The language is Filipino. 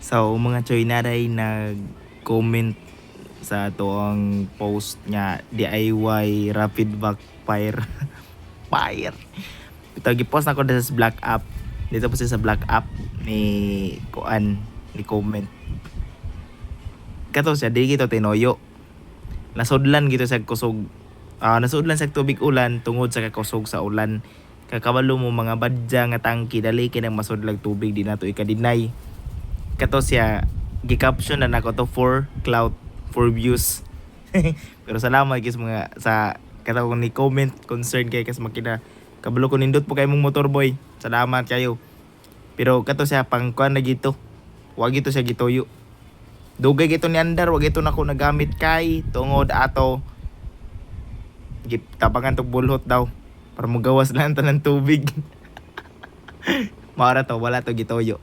So mga choy naray nag-comment sa toong post nga DIY rapid backfire fire. Ito gipost na ko dito sa black app. Dito po siya sa black app ni kuan ni comment. Kato siya di gito tinoyo. Nasudlan gito sa kusog. Nasudlan sa tubig ulan tungod sa kakusog sa ulan. Kakabalo mo mga badya nga tangki dali kay nang masudlag tubig di nato ikadinay. Kato siya gi-caption na nako to for cloud for views. Pero salamat guys mga sa kato ko ni comment concern kay kas makina kabalo ko nindot po kay mong motor boy. Salamat kayo. Pero kato siya pang kuan na gito. Wa gito siya gitoyo. Dugay gito ni andar, wa gito nako nagamit kay tungod ato tabangan tog bulhot daw para mo gawas lang tanan tubig. Maara to wala to gitoyo.